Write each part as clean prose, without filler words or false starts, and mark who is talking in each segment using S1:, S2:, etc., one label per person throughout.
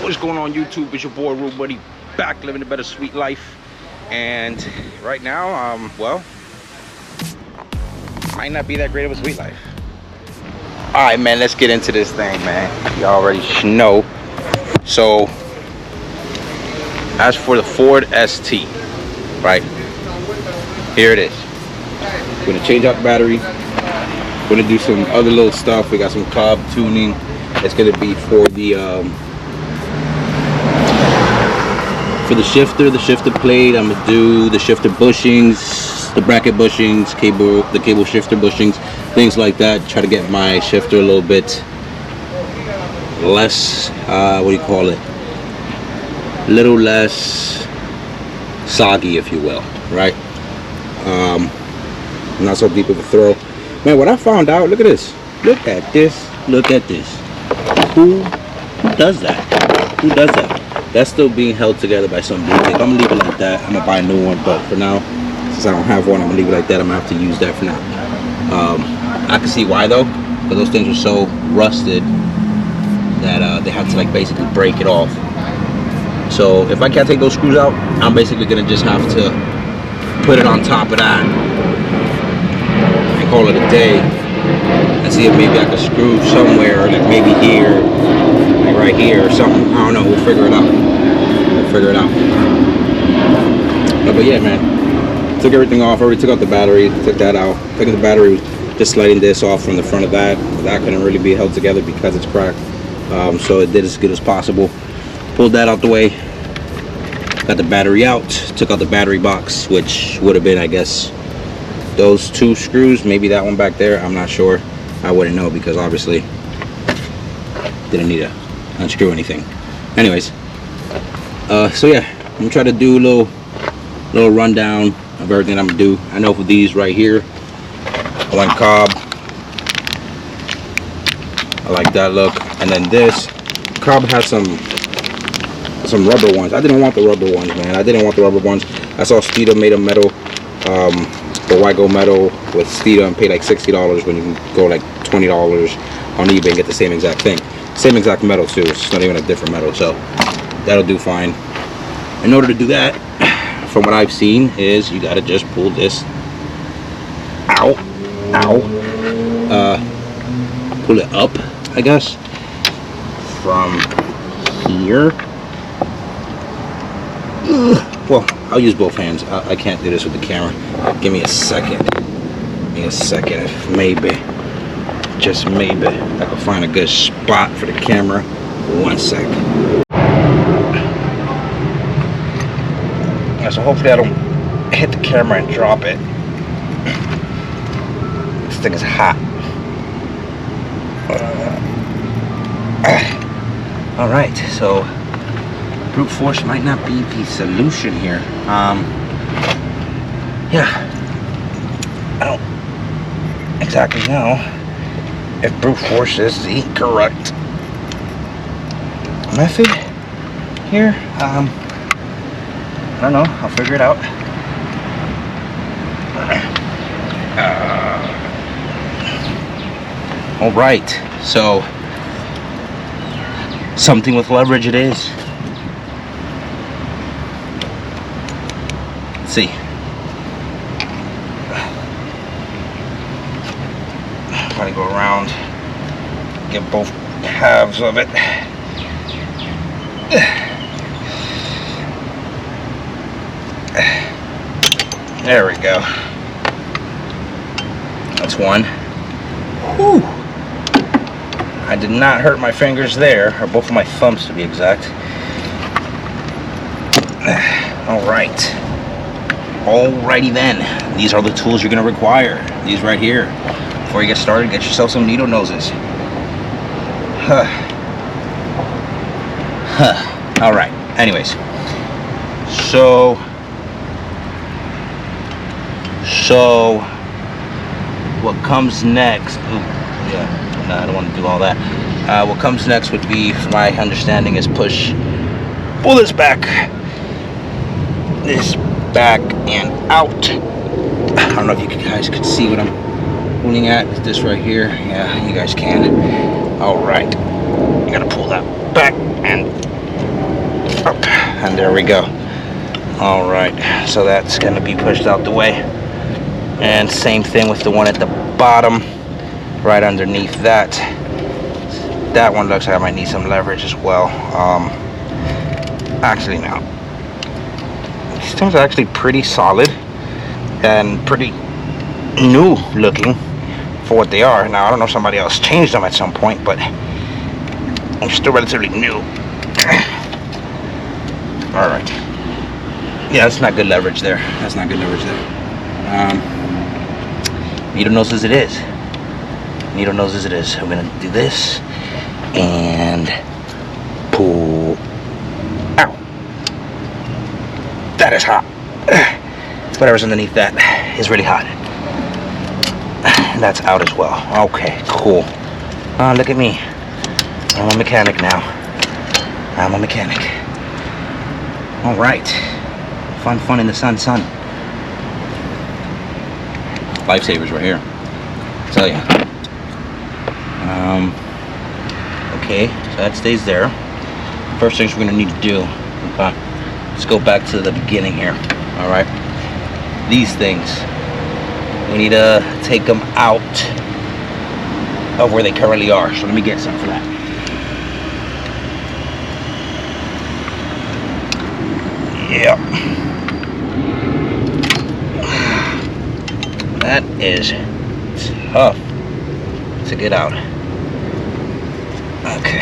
S1: What's going on YouTube? It's your boy Rude Buddy, back living a better sweet life. And right now, well, might not be that great of a sweet life. Alright man, let's get into this thing, man. You already know. So as for the Ford ST, right, here it is. We're gonna change out the battery. We're gonna do some other little stuff. We got some Cobb tuning. It's gonna be for the shifter plate. I'm gonna do the shifter bushings, the bracket bushings, the cable shifter bushings, things like that. Try to get my shifter a little bit less, what do you call it? A little less soggy, if you will, right? Not so deep of a throw. Man, what I found out, look at this. Look at this. Look at this. Who does that? Who does that? That's still being held together by some blue tape. I'm gonna leave it like that. I'm gonna buy a new one, but for now, since I don't have one, I'm gonna leave it like that. I'm gonna have to use that for now. I can see why though, because those things are so rusted that they have to like basically break it off. So if I can't take those screws out, I'm basically gonna just have to put it on top of that and call it a day, and see if maybe I can screw somewhere, like maybe here, like right here or something. I don't know. We'll figure it out. But yeah, man, took everything off. Already took out the battery. Took that out. Taking the battery, just sliding this off from the front of that. That couldn't really be held together because it's cracked. So it did as good as possible. Pulled that out the way. Got the battery out. Took out the battery box, which would have been, I guess, those two screws. Maybe that one back there. I'm not sure. I wouldn't know because obviously didn't need to unscrew anything. Anyways, so yeah, I'm gonna try to do a little rundown of everything I'm gonna do. I know for these right here, I went Cobb. I like that look. And then this Cobb has some rubber ones. I didn't want the rubber ones, man. I didn't want the rubber ones. I saw Steeda made a metal, but why go metal with Steeda and pay like $60 when you can go like $20 on eBay and get the same exact thing? Same exact metal too. It's not even a different metal, so that'll do fine. In order to do that, from what I've seen, is you gotta just pull this out, pull it up, I guess, from here. Well, I'll use both hands. I can't do this with the camera. Give me a second. Give me a second, maybe. Just maybe I can find a good spot for the camera. 1 second. Yeah, so hopefully I don't hit the camera and drop it. This thing is hot. All right, so brute force might not be the solution here. Yeah, I don't exactly know if brute force is the correct method here. I don't know. I'll figure it out. All right. So something with leverage it is. Let's see. Try to go around, get both halves of it. There we go. That's one. Whew. I did not hurt my fingers there, or both of my thumbs to be exact. Alright. Alrighty then. These are the tools you're going to require. These right here. Before you get started, get yourself some needle noses. Alright. Anyways. So what comes next? Ooh, yeah, no, I don't want to do all that. What comes next would be, from my understanding, is pull this back and out. I don't know if you guys can see what I'm pointing at. This right here. Yeah, you guys can. All right, you gotta pull that back and and there we go. All right, so that's gonna be pushed out the way, and same thing with the one at the bottom, right underneath that. That one looks like I might need some leverage as well. Actually, no. These things are actually pretty solid and pretty new looking for what they are. Now, I don't know if somebody else changed them at some point, but they're still relatively new. All right. Yeah, that's not good leverage there. That's not good leverage there. Needle nose as it is. Needle nose as it is. I'm gonna do this and pull. Ow. That is hot. Whatever's underneath that is really hot. And that's out as well. Okay, cool. Look at me. I'm a mechanic now. I'm a mechanic. All right. Fun in the sun. Lifesavers right here. I tell ya. Okay, so that stays there. First things we're gonna need to do. Let's go back to the beginning here. All right. These things, we need to take them out of where they currently are. So let me get some for that. Yep. That is tough to get out. Okay.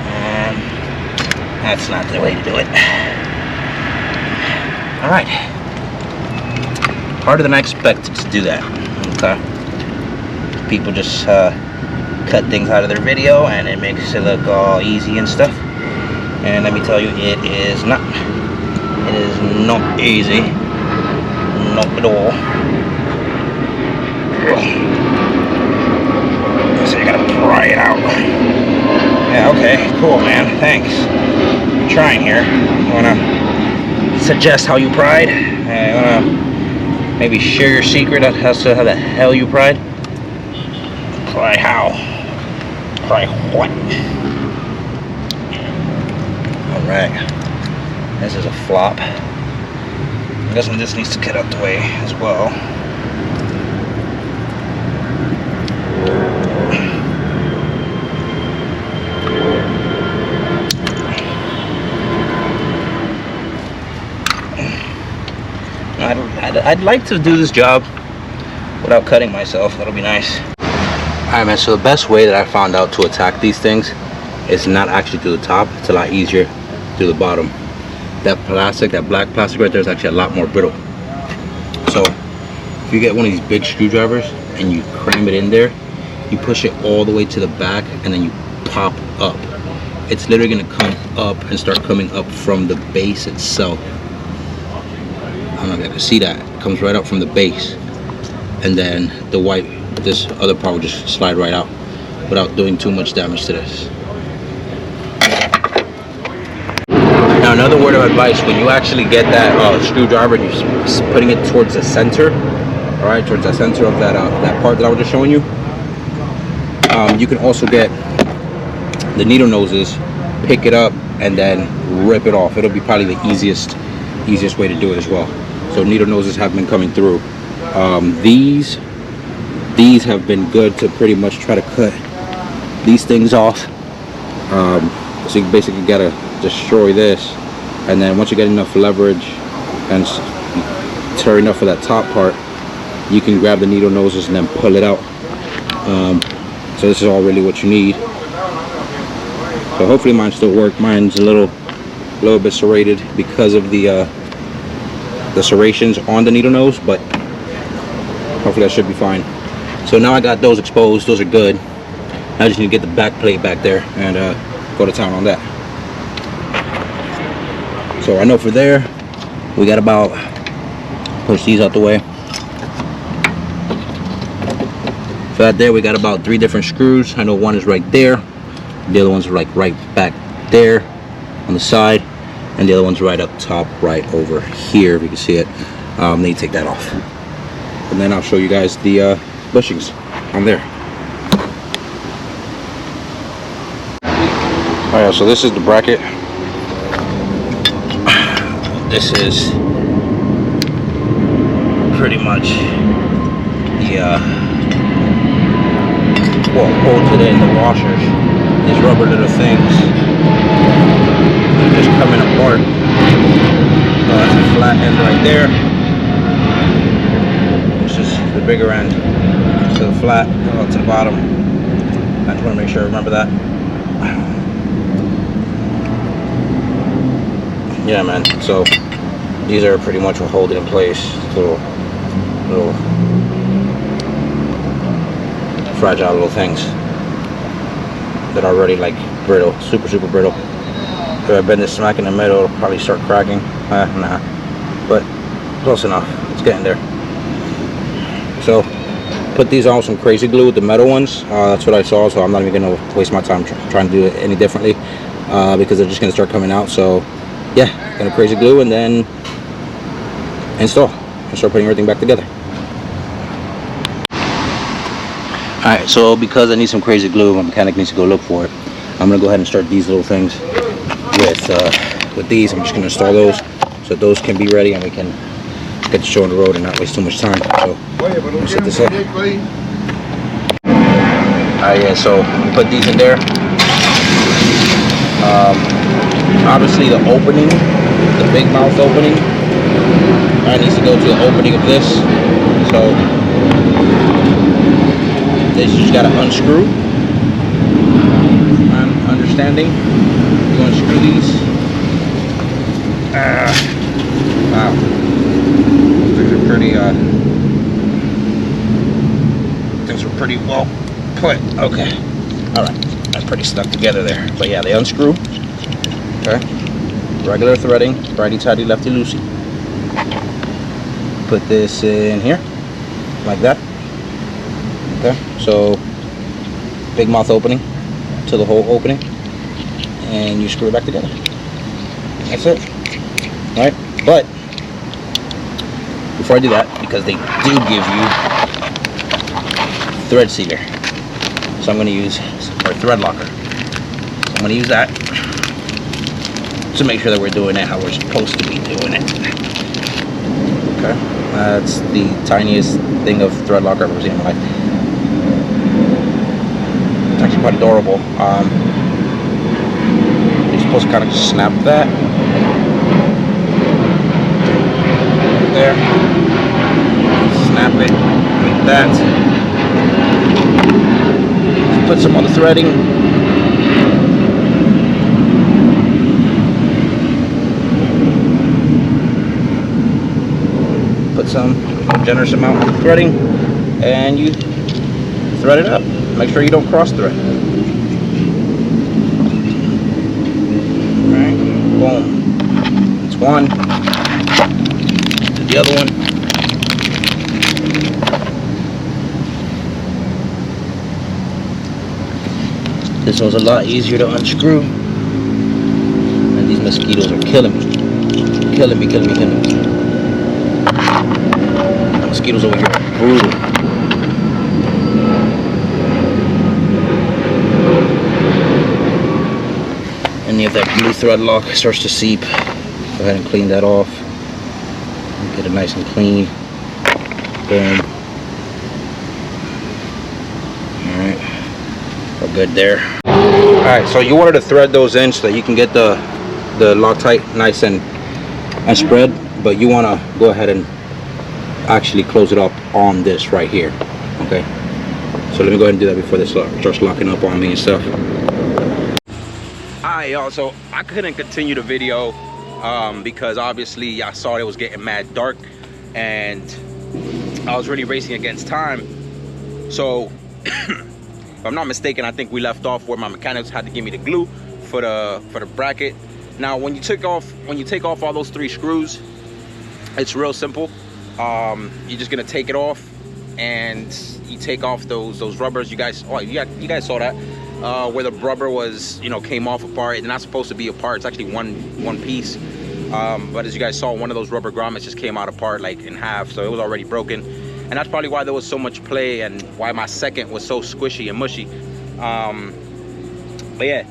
S1: And that's not the way to do it. All right. Harder than I expected to do that. Okay. People just cut things out of their video and it makes it look all easy and stuff. And let me tell you, it is not. It is not easy. Not at all. So you gotta pry it out. Yeah, okay, cool, man. Thanks. I'm trying here. You wanna suggest how you pried? You wanna maybe share your secret as to how the hell you pried? Pry how? Pry what? Alright. This is a flop. I'm guessing this needs to get out the way as well. I'd like to do this job without cutting myself. That'll be nice. Alright, man, so the best way that I found out to attack these things is not actually through the top. It's a lot easier through the bottom. That plastic, that black plastic right there is actually a lot more brittle. So if you get one of these big screwdrivers and you cram it in there, you push it all the way to the back and then you pop up. It's literally going to come up and start coming up from the base itself. I don't know if you can see that. It comes right up from the base, and then the white, this other part will just slide right out without doing too much damage to this. Now, another word of advice: when you actually get that screwdriver and you're putting it towards the center, all right, towards the center of that that part that I was just showing you, you can also get the needle noses, pick it up, and then rip it off. It'll be probably the easiest way to do it as well. So needle noses have been coming through. These have been good to pretty much try to cut these things off. So you basically gotta destroy this, and then once you get enough leverage and tear enough of that top part, you can grab the needle noses and then pull it out. So this is all really what you need. So hopefully mine still work. Mine's a little bit serrated because of the serrations on the needle nose, but hopefully that should be fine. So now I got those exposed. Those are good. I just need to get the back plate back there and go to town on that. So I know for there we got about, push these out the way. For that there we got about 3 different screws. I know one is right there, the other one's like right back there on the side, and the other one's right up top right over here, if you can see it. Then you take that off, and then I'll show you guys the bushings on there. Alright, so this is the bracket. This is pretty much the what bolted in the washers. These rubber little things, they're just coming apart. So that's the flat end right there. This is the bigger end to the flat, to the bottom. I just want to make sure I remember that. Yeah, man. So these are pretty much what hold it in place. Little fragile little things that are already like brittle, super brittle. If I bend this smack in the middle, it'll probably start cracking. Nah, but close enough. It's getting there. So put these on with some crazy glue with the metal ones. That's what I saw, so I'm not even gonna waste my time trying to do it any differently, because they're just gonna start coming out. So yeah, gonna crazy glue and then install and start putting everything back together. Alright, so because I need some crazy glue, my mechanic needs to go look for it. I'm gonna go ahead and start these little things with these. I'm just gonna install those so those can be ready and we can get the show on the road and not waste too much time. So I'm gonna set this up. Alright, yeah, so we put these in there. Obviously the opening, the big mouth opening, needs to go to the opening of this. So this you just gotta unscrew. I'm understanding. You unscrew these. Wow. Things are pretty well put. Okay. Alright. That's pretty stuck together there. But yeah, they unscrew. Okay. Regular threading. Righty tighty, lefty loosey. Put this in here. Like that. Okay. So big mouth opening to the whole opening. And you screw it back together. That's it. Alright. But before I do that, because they do give you thread sealer, so I'm going to use our thread locker. So I'm going to use that to make sure that we're doing it how we're supposed to be doing it. Okay, that's the tiniest thing of thread locker I've ever seen in my life. It's actually quite adorable. You're supposed to kind of just snap that. There, snap it like that. Put some on the threading. Put some generous amount on the threading, and you thread it up. Make sure you don't cross thread. All right, boom. That's one. The other one. This one's a lot easier to unscrew. And these mosquitoes are killing me. Killing me. The mosquitoes over here are brutal. And if that blue thread lock starts to seep, go ahead and clean that off. Get it nice and clean. Boom. Alright. We're good there. Alright, so you wanted to thread those in so that you can get the Loctite nice and spread, but you want to go ahead and actually close it up on this right here. Okay. So let me go ahead and do that before this starts locking up on me and stuff. Alright, y'all, so I couldn't continue the video because obviously I saw it was getting mad dark and I was really racing against time. So if I'm not mistaken, I think we left off where my mechanics had to give me the glue for the bracket. Now when you take off all those 3 screws, it's real simple. You're just gonna take it off and you take off those rubbers. You guys saw that where the rubber was, came off apart. It's not supposed to be apart. It's actually one piece. But as you guys saw, one of those rubber grommets just came out apart like in half, so it was already broken. And that's probably why there was so much play and why my second was so squishy and mushy. But yeah,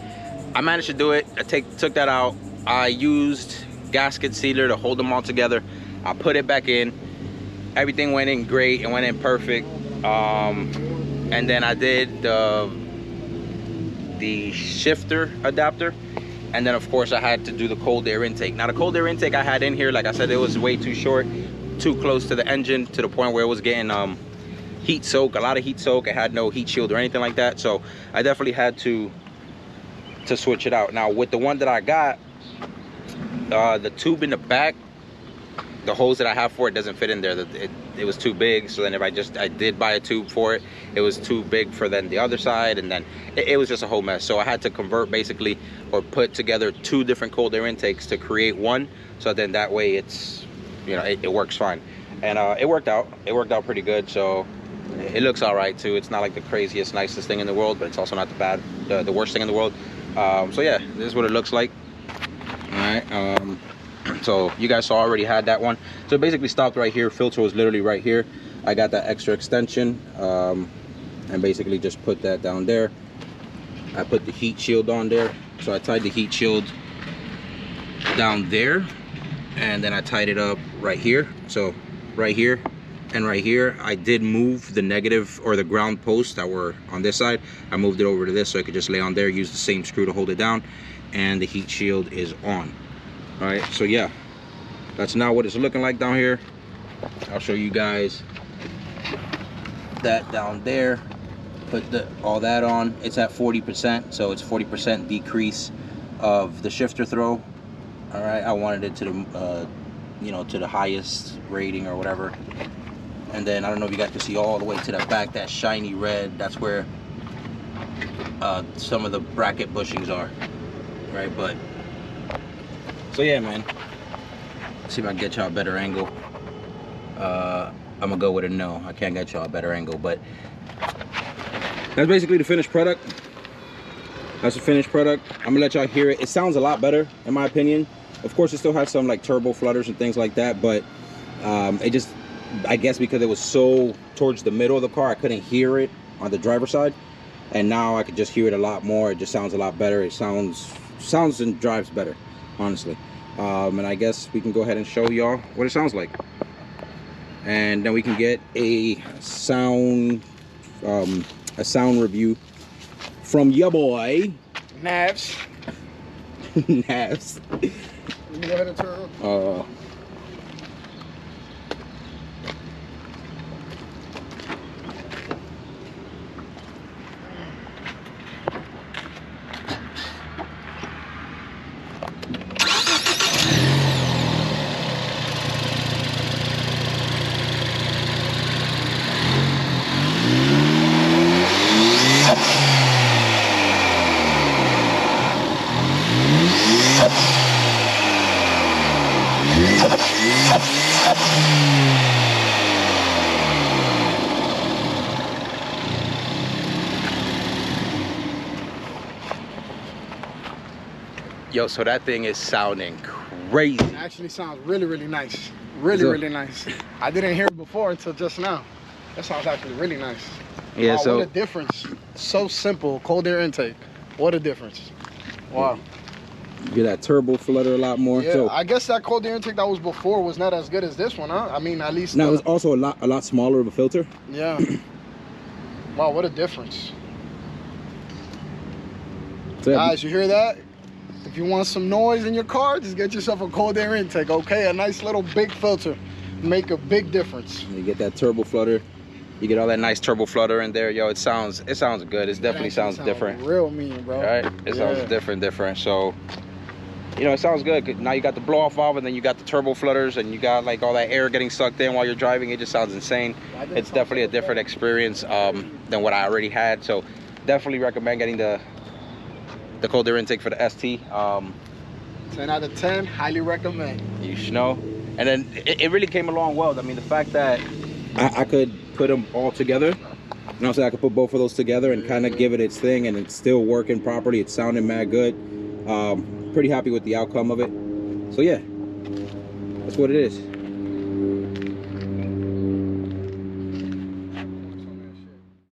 S1: I managed to do it. I took that out. I used gasket sealer to hold them all together. I put it back in. Everything went in great. It went in perfect. And then I did the shifter adapter. And then of course I had to do the cold air intake. Now the cold air intake I had in here, like I said, it was way too short, too close to the engine, to the point where it was getting heat soak, a lot of heat soak. It had no heat shield or anything like that. So I definitely had to switch it out. Now with the one that I got, the tube in the back, the hose that I have for it doesn't fit in there. It was too big. So then if I did buy a tube for it, it was too big for then the other side, and then it was just a whole mess. So I had to convert basically, or put together 2 different cold air intakes to create one. So then that way it's, you know, it works fine. And it worked out. It worked out pretty good. So it looks all right too. It's not like the craziest, nicest thing in the world, but it's also not the worst thing in the world. So yeah, this is what it looks like. All right. So you guys saw I already had that one. So it basically stopped right here. Filter was literally right here. I got that extra extension and basically just put that down there. I put the heat shield on there. So I tied the heat shield down there, and then I tied it up right here. So right here and right here, I did move the negative or the ground posts that were on this side. I moved it over to this so I could just lay on there, use the same screw to hold it down, and the heat shield is on. All right, so yeah, that's now what it's looking like down here. I'll show you guys that down there. Put all that on. It's at 40%, so it's 40% decrease of the shifter throw. All right, I wanted it to the you know, to the highest rating or whatever. And then I don't know if you got to see all the way to the back, that shiny red, that's where some of the bracket bushings are, right? But so yeah, man, let's see if I can get y'all a better angle. I'm gonna go with a no. I can't get y'all a better angle, but that's basically the finished product. That's the finished product. I'm gonna let y'all hear it. It sounds a lot better in my opinion. Of course it still has some like turbo flutters and things like that, but it just, I guess because it was so towards the middle of the car, I couldn't hear it on the driver's side, and now I could just hear it a lot more. It just sounds a lot better. It sounds and drives better, honestly. And I guess we can go ahead and show y'all what it sounds like, and then we can get a sound review from your boy
S2: Navs.
S1: Navs.
S2: Go ahead and turn.
S1: Yo, so that thing is sounding crazy.
S2: It actually sounds really, really nice. Really nice. I didn't hear it before until just now. That sounds actually really nice.
S1: Yeah,
S2: wow,
S1: so
S2: what a difference. So simple, cold air intake. What a difference. Wow.
S1: You get that turbo flutter a lot more.
S2: Yeah,
S1: so
S2: I guess that cold air intake that was before was not as good as this one, huh? I mean, at least.
S1: Now it's also a lot smaller of a filter.
S2: Yeah. Wow, what a difference.
S1: So,
S2: guys, you hear that? If you want some noise in your car, just get yourself a cold air intake, okay? A nice little big filter. Make a big difference.
S1: You get that turbo flutter. You get all that nice turbo flutter in there. Yo, it sounds good. It definitely sounds different.
S2: Real mean, bro.
S1: Right? It sounds different. So, you know, it sounds good. Now you got the blow off valve, and then you got the turbo flutters, and you got like all that air getting sucked in while you're driving. It just sounds insane. It's definitely a different experience than what I already had. So definitely recommend getting the cold air intake for the ST.
S2: 10 out of 10, highly recommend.
S1: You should know. And then it really came along well. I mean, the fact that I could put them all together, you know what I'm saying? I could put both of those together and kind of give it its thing, and it's still working properly. It's sounding mad good. Pretty happy with the outcome of it. So yeah, that's what it is.